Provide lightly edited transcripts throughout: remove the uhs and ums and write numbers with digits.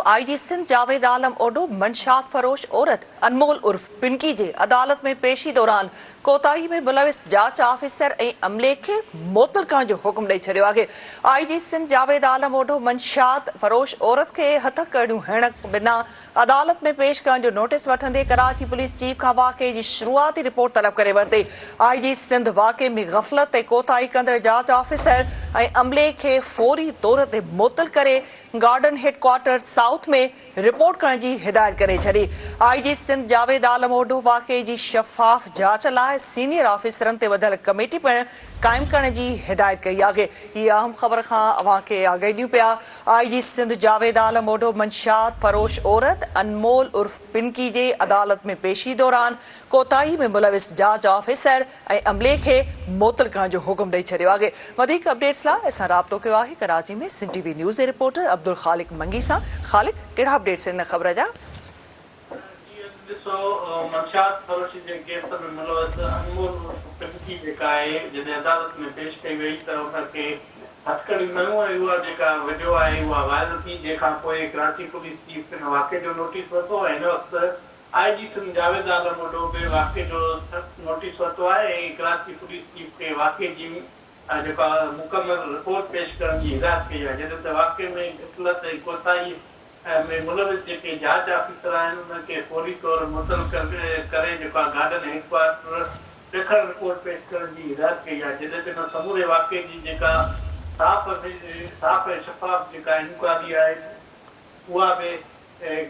IG Sindh Javed Alam ओडो मंशात फरोश औरत अनमोल उर्फ पिंकी जे अदालत में पेशी दौरान कोताही में मुलविस जांच ऑफिसर ऐं अमले खे मुअत्तल करण जो हुक्म ॾेई छॾियो आहे। आईजी सिंध जावेद आलम ओडो मंशात फरोश औरत खे हथ कड़ियूं हणण बिना अदालत में पेश करण जो नोटिस वठंदे कराची पुलिस चीफ खां वाक़े जी शुरूआती रिपोर्ट तलब करे वरिती। आईजी सिंध वाक़े में गफ़लत ऐं कोताही कंदड़ जांच ऑफिसर ऐं अमले खे फौरी तौर ते मुअत्तल करे गार्डन हेडक्वार्टर साउथ में रिपोर्ट करण जी हिदायत करे छॾी। आईजी सिंध जावेद आलम ओडो वाक़े जी शफ़ाफ़ जांच लाइ सीनियर ऑफिसरनि ते वधियल कमेटी पिणु क़ाइम करण जी हिदायत कई आहे। हीअ अहम ख़बर खां अव्हां खे आगाही ॾियूं पिया। आईजी सिंध जावेद आलम ओडो मंशात फरोश औरत अनमोल उर्फ पिंकी जे अदालत में पेशी दौरान कोताही में मुलविस जांच ऑफिसर ऐं अमले खे मुअत्तल करण जो हुक्म ॾेई छॾियो आहे। वधीक अपडेट्स लाइ असां राब्तो कयो आहे कराची में सिंध टीवी न्यूज़ जे रिपोर्टर अब्दुल ख़ालिक मंगी सां। ख़ालिक, कहिड़ा अपडेट्स आहिनि ख़बर जा? मंशात फरोश जे केस में मुलविस अनमोल पिंकी जेका आहे जॾहिं अदालत में पेश कई वई त उनखे हथकड़ी खयूं ऐं उहा जेका वीडियो आहे उहा वायरल थी, जंहिंखां पोइ कराची पुलिस चीफ हिन वाक़े जो नोटिस वरितो ऐं हिन वक़्तु आईजी सिंध जावेद आलम ओडो बि वाक़े जो नोटिस वरितो आहे ऐं कराची पुलिस चीफ खे वाक़े जी जेका मुकमल रिपोर्ट पेश करण जी हिदायत कई आहे। जॾहिं त वाक़े में गफ़लत ऐं कोताही में मुलविस जेके जांच ऑफिसर आहिनि उनखे फौरी तौर मुअत्तल करे जेका गार्डन हेडक्वार्टर ॾेखण रिपोर्ट पेश करण जी हिदायत कई आहे। जॾहिं त हिन समूरे वाक़े जी जेका साफ़ ऐं शफ़ाफ़ जेका इंक्वायरी आहे उहा बि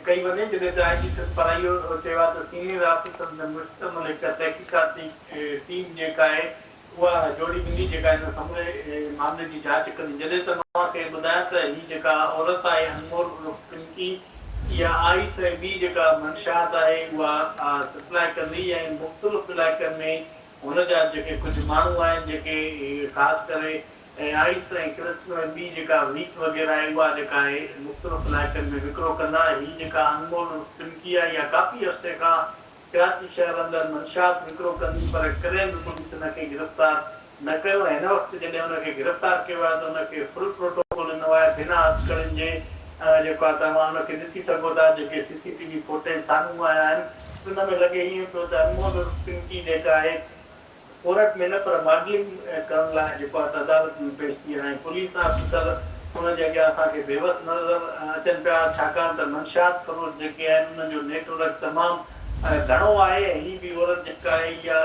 कई वञे। जॾहिं त आईजी सिंध पारां इहो चयो आहे त सीनियर ऑफिसर में मुश्तमिल हिकु तहक़ीक़ाती टीम जेका आहे उहा जोड़ी वेंदी जेका हिन समूरे मामले जी जांच कंदी। जॾहिं त मां खे ॿुधायां त हीअ जेका औरत आहे अनमोल पिंकी इहा आइस ऐं ॿी जेका मंशात आहे उहा सप्लाई कंदी ऐं मुख़्तलिफ़ इलाइक़नि में हुन जा जेके कुझु माण्हू आहिनि जेके ख़ासि करे आइस ऐं कृष्ण ऐं ॿी जेका वीट वग़ैरह आहे उहा जेका आहे मुख़्तलिफ़ इलाइक़नि में विकिरो कंदा। हीअ जेका अनमोल पिंकी आहे इहा काफ़ी अरसे खां कराची शहर अंदरि मंशात विकिरो कंदी, पर कॾहिं बि पुलिस हिनखे गिरफ़्तार न कयो। हिन वक़्तु जॾहिं हुनखे गिरफ़्तार कयो आहे त हुनखे फुल प्रोटोकॉल ॾिनो आहे बिना हथकड़ियुनि जे। जेको आहे तव्हां हुनखे ॾिसी सघो था, जेके CCTV फुटेज साम्हूं आया आहिनि उन में लॻे ईअं पियो त अनमोल पिंकी जेका आहे कोर्ट में न पर मॉडलिंग करण लाइ जेको आहे अदालत में पेश थी आहे। पुलिस ऑफिसर हुनजे अॻियां असांखे बेवस नज़र अचनि पिया, छाकाणि त मंशात फरोश जेके आहिनि उन्हनि जो नेटवर्क तमामु घणो आहे ऐं हीअ बि औरत जेका आहे इहा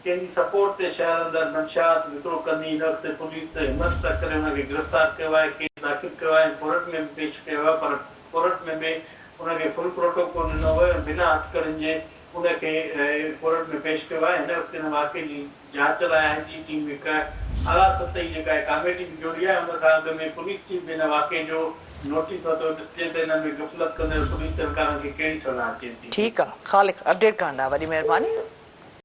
कंहिंजी सपोर्ट ते शहर अंदरि मंशात विकिरो कंदी। हिन वक़्तु पुलिस हिमत त करे हुनखे गिरफ़्तार कयो आहे, केस दाख़िल कयो आहे, कोर्ट में बि पेश कयो आहे, पर कोर्ट में बि हुनखे फुल प्रोटोकॉल ॾिनो वियो बिना हथकड़ियुनि जे उनखे कोर्ट में पेश कयो आहे। हिन वक़्तु हिन वाक़े जी जांच लाइ आईजी टीम हिकु आला सतही जेका आहे कमेटी बि जोड़ी आहे। हुन खां अॻु में पुलिस चीफ हिन वाक़े जो नोटिस वरितो ॾिसे त हिन में गफ़लत कंदड़ पुलिस सरकारनि खे कहिड़ी सलाह अचे थी। ठीकु आहे ख़ालिक, अपडेट करण लाइ वॾी महिरबानी।